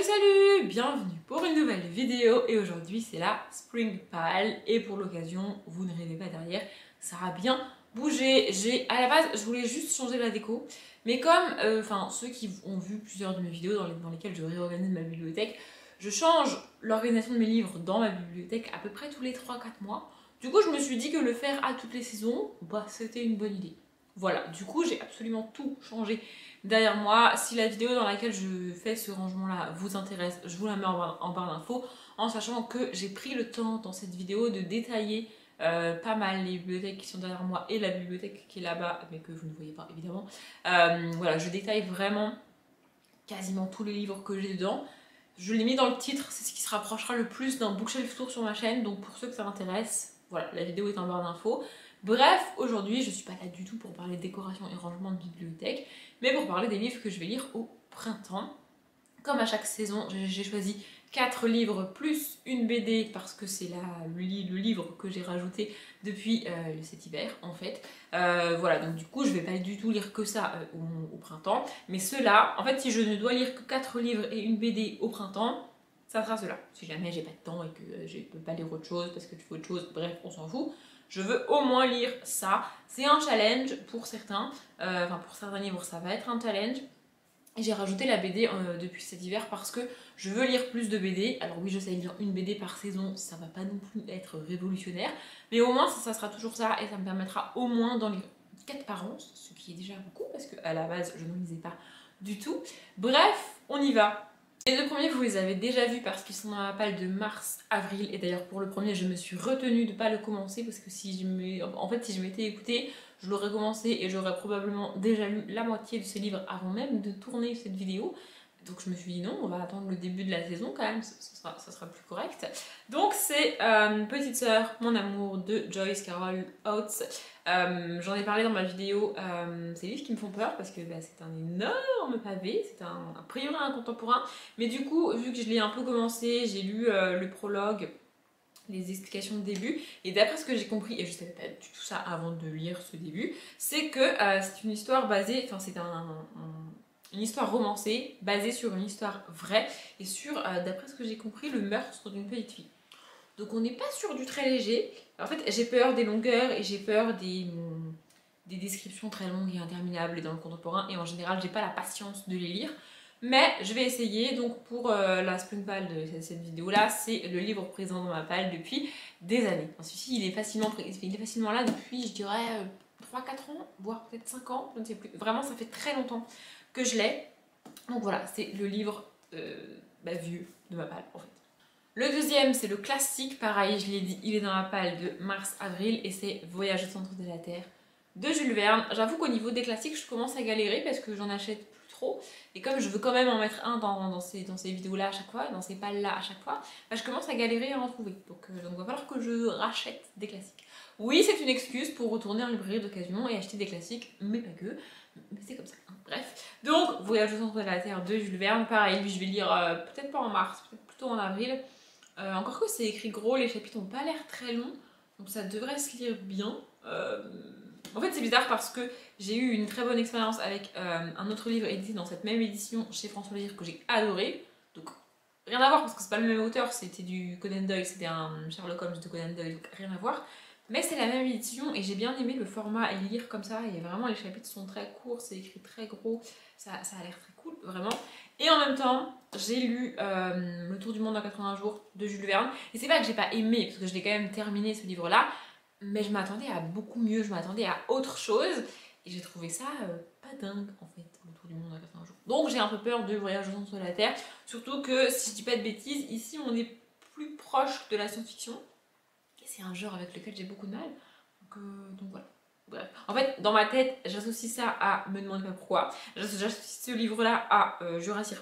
Salut, bienvenue pour une nouvelle vidéo et aujourd'hui c'est la Spring Pal et pour l'occasion, vous ne rêvez pas derrière, ça a bien bougé. À la base, je voulais juste changer la déco, mais comme ceux qui ont vu plusieurs de mes vidéos dans lesquelles je réorganise ma bibliothèque, je change l'organisation de mes livres dans ma bibliothèque à peu près tous les 3-4 mois. Du coup, je me suis dit que le faire à toutes les saisons, c'était une bonne idée. Voilà, du coup, j'ai absolument tout changé derrière moi. Si la vidéo dans laquelle je fais ce rangement là vous intéresse, je vous la mets en barre d'infos, en sachant que j'ai pris le temps dans cette vidéo de détailler pas mal les bibliothèques qui sont derrière moi et la bibliothèque qui est là-bas, mais que vous ne voyez pas évidemment. Voilà, je détaille vraiment quasiment tous les livres que j'ai dedans. Je l'ai mis dans le titre, c'est ce qui se rapprochera le plus d'un bookshelf tour sur ma chaîne, donc pour ceux que ça intéresse, voilà, la vidéo est en barre d'infos. Bref, aujourd'hui, je suis pas là du tout pour parler de décoration et rangement de bibliothèque, mais pour parler des livres que je vais lire au printemps. Comme à chaque saison, j'ai choisi 4 livres plus une BD parce que c'est le livre que j'ai rajouté depuis cet hiver en fait. Voilà, donc du coup je vais pas du tout lire que ça au printemps, mais ceux-là, en fait si je ne dois lire que 4 livres et une BD au printemps, ça sera ceux-là. Si jamais j'ai pas de temps et que je peux pas lire autre chose parce que tu fais autre chose, bref, on s'en fout. Je veux au moins lire ça. C'est un challenge pour certains, pour certains livres ça va être un challenge. Et j'ai rajouté la BD depuis cet hiver parce que je veux lire plus de BD. Alors oui, je sais lire une BD par saison, ça va pas non plus être révolutionnaire, mais au moins ça sera toujours ça et ça me permettra au moins d'en lire 4 par an, ce qui est déjà beaucoup parce qu'à la base je ne lisais pas du tout. Bref, on y va. Les deux premiers, vous les avez déjà vus parce qu'ils sont dans ma palle de mars-avril. Et d'ailleurs, pour le premier, je me suis retenue de ne pas le commencer parce que si je m'étais écoutée, je l'aurais commencé et j'aurais probablement déjà lu la moitié de ces livres avant même de tourner cette vidéo. Donc je me suis dit non, on va attendre le début de la saison quand même, ça sera plus correct. Donc c'est Petite Sœur, mon amour de Joyce Carol Oates. J'en ai parlé dans ma vidéo, c'est des livres qui me font peur parce que c'est un énorme pavé, c'est a priori un contemporain. Mais du coup, vu que je l'ai un peu commencé, j'ai lu le prologue, les explications de début, et d'après ce que j'ai compris, et je savais pas du tout ça avant de lire ce début, c'est que c'est une histoire basée, enfin c'est une histoire romancée basée sur une histoire vraie et sur, d'après ce que j'ai compris, le meurtre d'une petite fille. Donc on n'est pas sur du très léger. En fait, j'ai peur des longueurs et j'ai peur des descriptions très longues et interminables dans le contemporain, et en général, j'ai pas la patience de les lire. Mais je vais essayer. Donc pour la Spring Pal de cette vidéo là, c'est le livre présent dans ma palle depuis des années. Enfin, celui-ci il est facilement là depuis, je dirais, 3-4 ans, voire peut-être 5 ans, je ne sais plus. Vraiment, ça fait très longtemps que je l'ai. Donc voilà, c'est le livre vieux de ma palle en fait. Le deuxième, c'est le classique, pareil, je l'ai dit, il est dans ma palle de mars-avril et c'est Voyage au centre de la Terre de Jules Verne. J'avoue qu'au niveau des classiques, je commence à galérer parce que j'en achète plus trop. Et comme je veux quand même en mettre un dans ces vidéos-là à chaque fois, dans ces pales-là à chaque fois, je commence à galérer à en trouver. Donc il va falloir que je rachète des classiques. Oui, c'est une excuse pour retourner en librairie d'occasion et acheter des classiques, mais pas que. Mais c'est comme ça, hein. Bref. Donc, Voyage au centre de la Terre de Jules Verne, pareil, lui je vais lire peut-être pas en mars, peut-être plutôt en avril. Encore que c'est écrit gros, les chapitres n'ont pas l'air très longs, donc ça devrait se lire bien. En fait, c'est bizarre parce que j'ai eu une très bonne expérience avec un autre livre édité dans cette même édition chez François Lire que j'ai adoré. Donc, rien à voir parce que c'est pas le même auteur, c'était du Conan Doyle, c'était un Sherlock Holmes de Conan Doyle, donc rien à voir. Mais c'est la même édition et j'ai bien aimé le format et lire comme ça. Et vraiment, les chapitres sont très courts, c'est écrit très gros, ça a l'air très cool, vraiment. Et en même temps, j'ai lu Le Tour du monde en 80 jours de Jules Verne. Et c'est pas que j'ai pas aimé, parce que je l'ai quand même terminé ce livre-là, mais je m'attendais à beaucoup mieux, je m'attendais à autre chose. Et j'ai trouvé ça pas dingue, en fait, Le Tour du monde en 80 jours. Donc j'ai un peu peur de Voyage au centre de la Terre. Surtout que, si je dis pas de bêtises, ici on est plus proche de la science-fiction. Et c'est un genre avec lequel j'ai beaucoup de mal. Donc voilà. Bref. En fait, dans ma tête, j'associe ça à, me demandez pas pourquoi, j'associe ce livre-là à Jurassic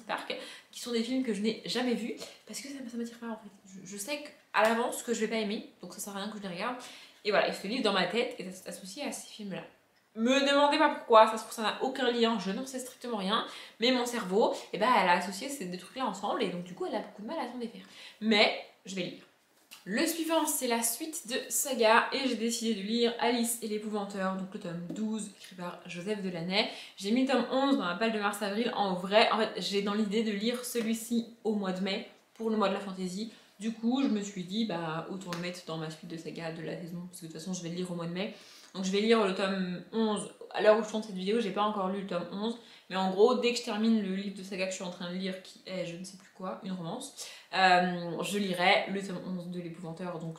Park, qui sont des films que je n'ai jamais vus, parce que ça m'attire pas en fait. Je sais à l'avance que je vais pas aimer, donc ça sert à rien que je les regarde. Et voilà, et ce livre dans ma tête est associé à ces films-là. Me demandez pas pourquoi, ça se trouve ça n'a aucun lien, je n'en sais strictement rien, mais mon cerveau, elle a associé ces deux trucs-là ensemble, et donc du coup elle a beaucoup de mal à s'en défaire. Mais je vais lire. Le suivant, c'est la suite de Saga et j'ai décidé de lire Alice et l'épouvanteur, donc le tome 12 écrit par Joseph Delaney. J'ai mis le tome 11 dans la palle de mars-avril. En vrai, en fait, j'ai dans l'idée de lire celui-ci au mois de mai pour le mois de la fantasy. Du coup, je me suis dit, bah autant le mettre dans ma suite de Saga de la saison, parce que de toute façon, je vais le lire au mois de mai. Donc je vais lire le tome 11. À l'heure où je tourne cette vidéo, j'ai pas encore lu le tome 11. Mais en gros, dès que je termine le livre de Saga que je suis en train de lire, qui est je ne sais plus quoi, une romance, je lirai le tome 11 de l'épouvanteur. Donc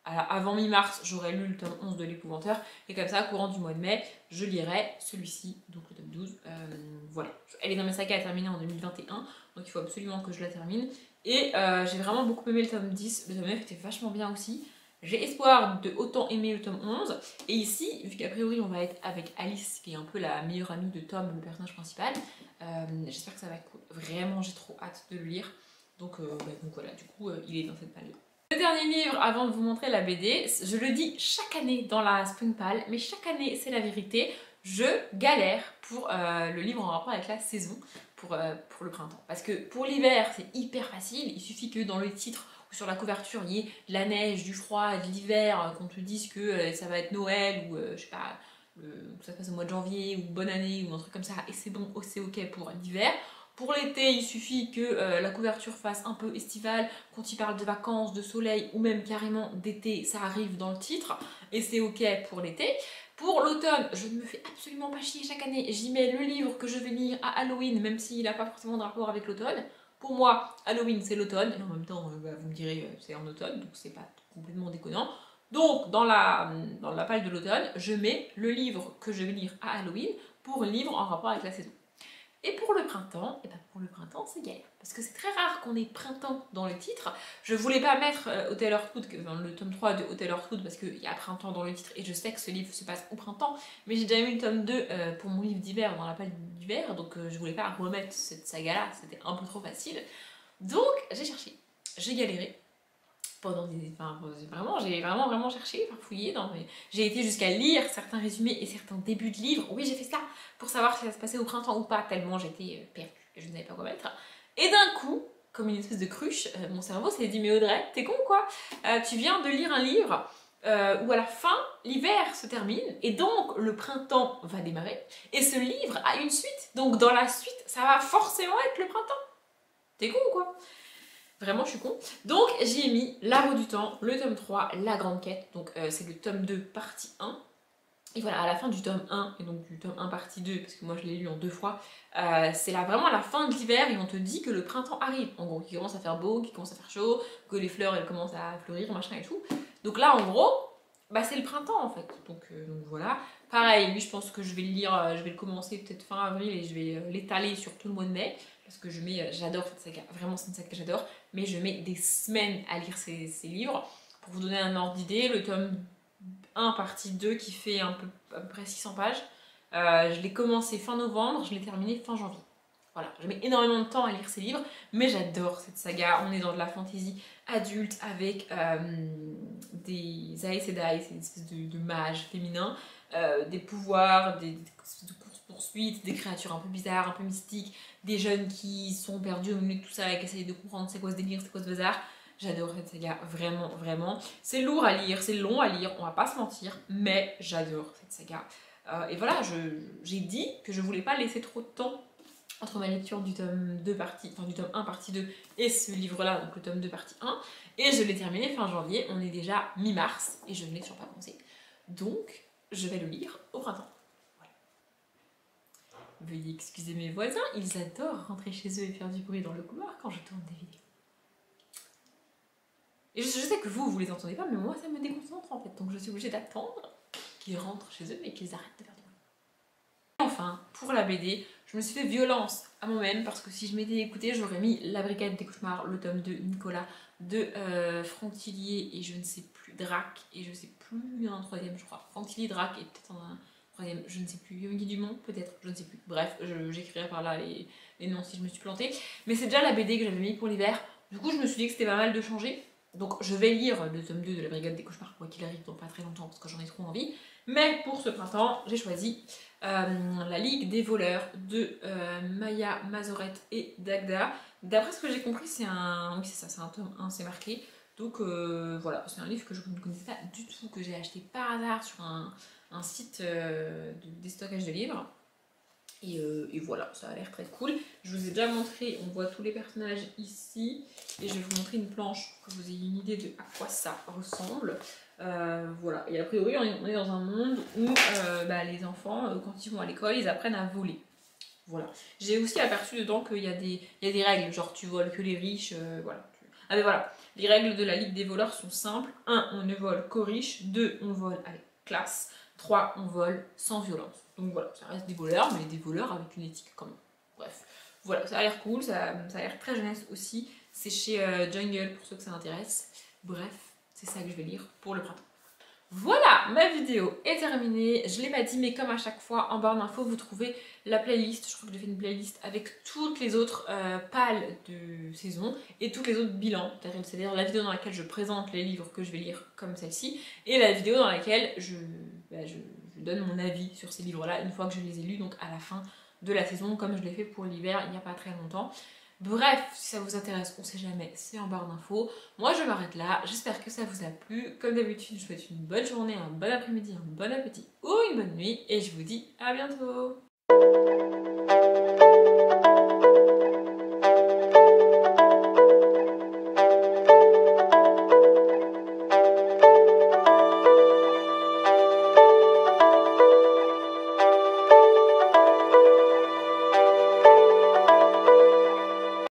avant mi-mars, j'aurai lu le tome 11 de l'épouvanteur. Et comme ça, courant du mois de mai, je lirai celui-ci, donc le tome 12. Voilà. Elle est dans mes sagas à terminer en 2021. Donc il faut absolument que je la termine. Et j'ai vraiment beaucoup aimé le tome 10. Le tome 9 était vachement bien aussi. J'ai espoir de autant aimer le tome 11. Et ici, vu qu'a priori on va être avec Alice, qui est un peu la meilleure amie de Tom, le personnage principal, j'espère que ça va être cool. Vraiment, j'ai trop hâte de le lire. Donc voilà, du coup, il est dans cette palle. Le dernier livre, avant de vous montrer la BD, je le dis chaque année dans la Spring Pal, mais chaque année, c'est la vérité, je galère pour le livre en rapport avec la saison, pour le printemps. Parce que pour l'hiver, c'est hyper facile, il suffit que dans le titre ou sur la couverture, il y ait de la neige, du froid, de l'hiver, qu'on te dise que ça va être Noël ou je sais pas, que ça se passe au mois de janvier ou bonne année ou un truc comme ça, et c'est bon, c'est ok pour l'hiver. Pour l'été, il suffit que la couverture fasse un peu estivale, quand il parle de vacances, de soleil ou même carrément d'été, ça arrive dans le titre et c'est ok pour l'été. Pour l'automne, je ne me fais absolument pas chier chaque année, j'y mets le livre que je vais lire à Halloween, même s'il n'a pas forcément de rapport avec l'automne. Pour moi, Halloween c'est l'automne, et en même temps, vous me direz c'est en automne, donc c'est pas complètement déconnant. Donc dans la palle de l'automne, je mets le livre que je vais lire à Halloween pour livre en rapport avec la saison. Et pour le printemps, et ben pour le printemps c'est galère. Parce que c'est très rare qu'on ait printemps dans le titre. Je voulais pas mettre Hotel Earthwood, le tome 3 de Hotel Earthwood, parce qu'il y a printemps dans le titre et je sais que ce livre se passe au printemps. Mais j'ai déjà mis le tome 2 pour mon livre d'hiver dans la palle d'hiver, donc je voulais pas remettre cette saga là, c'était un peu trop facile. Donc j'ai cherché, j'ai galéré. J'ai vraiment cherché, farfouillé. J'ai été jusqu'à lire certains résumés et certains débuts de livres. Oui, j'ai fait ça pour savoir si ça se passait au printemps ou pas, tellement j'étais perdue et je ne savais pas quoi mettre. Et d'un coup, comme une espèce de cruche, mon cerveau s'est dit mais Audrey, t'es con quoi, tu viens de lire un livre où à la fin, l'hiver se termine et donc le printemps va démarrer. Et ce livre a une suite, donc dans la suite, ça va forcément être le printemps. T'es con ou quoi? Vraiment, je suis con. Donc, j'y ai mis La Roue du Temps, le tome 3, La Grande Quête. Donc, c'est le tome 2, partie 1. Et voilà, à la fin du tome 1, et donc du tome 1, partie 2, parce que moi je l'ai lu en 2 fois, c'est là vraiment la fin de l'hiver et on te dit que le printemps arrive. En gros, qu'il commence à faire beau, qu'il commence à faire chaud, que les fleurs elles commencent à fleurir, machin et tout. Donc là, en gros, bah, c'est le printemps en fait. Donc voilà. Pareil, lui, je pense que je vais le lire, je vais le commencer peut-être fin avril et je vais l'étaler sur tout le mois de mai. Parce que j'adore cette saga, vraiment c'est une saga que j'adore, mais je mets des semaines à lire ces livres. Pour vous donner un ordre d'idée, le tome 1 partie 2 qui fait à peu près 600 pages, je l'ai commencé fin novembre, je l'ai terminé fin janvier. Voilà, je mets énormément de temps à lire ces livres, mais j'adore cette saga. On est dans de la fantasy adulte avec des Aes Sedai, c'est une espèce de mages féminins, des pouvoirs, des courses-poursuites, des créatures un peu bizarres, un peu mystiques, des jeunes qui sont perdus au milieu de tout ça et qui essayent de comprendre c'est quoi ce délire, c'est quoi ce bazar. J'adore cette saga, vraiment, vraiment. C'est lourd à lire, c'est long à lire, on va pas se mentir, mais j'adore cette saga. Et voilà, j'ai dit que je voulais pas laisser trop de temps entre ma lecture du tome 2 partie, enfin du tome 1 partie 2 et ce livre-là, donc le tome 2 partie 1. Et je l'ai terminé fin janvier, on est déjà mi-mars et je ne l'ai toujours pas commencé. Donc, je vais le lire au printemps. Voilà. Veuillez excuser mes voisins, ils adorent rentrer chez eux et faire du bruit dans le couloir quand je tourne des vidéos. Et je sais que vous les entendez pas, mais moi ça me déconcentre en fait, donc je suis obligée d'attendre qu'ils rentrent chez eux et qu'ils arrêtent de faire du bruit. Et enfin, pour la BD, je me suis fait violence à moi-même parce que si je m'étais écoutée, j'aurais mis La Brigade des Cauchemars, le tome de Nicolas, de Franck Tillier et je ne sais plus, Drac, et je sais plus, il y en a un troisième je crois, Franck Tillier, Drac et peut-être un troisième, je ne sais plus, Yogi Dumont peut-être, je ne sais plus, bref, j'écrirai par là les noms si je me suis plantée, mais c'est déjà la BD que j'avais mis pour l'hiver, du coup je me suis dit que c'était pas mal de changer. Donc je vais lire le tome 2 de La Brigade des Cauchemars, quoi qu'il arrive dans pas très longtemps parce que j'en ai trop envie. Mais pour ce printemps, j'ai choisi La Ligue des voleurs de Maya Mazorette et Dagda. D'après ce que j'ai compris, c'est un... Oui c'est ça, c'est un tome 1, c'est marqué. Donc voilà, c'est un livre que je ne connaissais pas du tout, que j'ai acheté par hasard sur un site de déstockage de livres. Et voilà, ça a l'air très cool. Je vous ai déjà montré, on voit tous les personnages ici. Et je vais vous montrer une planche pour que vous ayez une idée de à quoi ça ressemble. Voilà, et a priori on est dans un monde où les enfants, quand ils vont à l'école, ils apprennent à voler. Voilà. J'ai aussi aperçu dedans qu'il y a des règles, genre tu voles que les riches, voilà. Ah mais voilà, les règles de la Ligue des voleurs sont simples. 1, on ne vole qu'aux riches. 2, on vole avec classe. 3, on vole sans violence. Donc voilà, ça reste des voleurs, mais des voleurs avec une éthique quand même. Bref, voilà, ça a l'air cool, ça a l'air très jeunesse aussi. C'est chez Jungle pour ceux que ça intéresse. Bref, c'est ça que je vais lire pour le printemps. Voilà, ma vidéo est terminée. Je ne l'ai pas dit, mais comme à chaque fois, en barre d'infos, vous trouvez la playlist. Je crois que j'ai fait une playlist avec toutes les autres pales de saison et tous les autres bilans. C'est-à-dire la vidéo dans laquelle je présente les livres que je vais lire, comme celle-ci, et la vidéo dans laquelle je donne mon avis sur ces livres-là une fois que je les ai lus, donc à la fin de la saison, comme je l'ai fait pour l'hiver il n'y a pas très longtemps. Bref, si ça vous intéresse, on sait jamais, c'est en barre d'infos. Moi je m'arrête là, j'espère que ça vous a plu. Comme d'habitude, je vous souhaite une bonne journée, un bon après-midi, un bon appétit ou une bonne nuit. Et je vous dis à bientôt.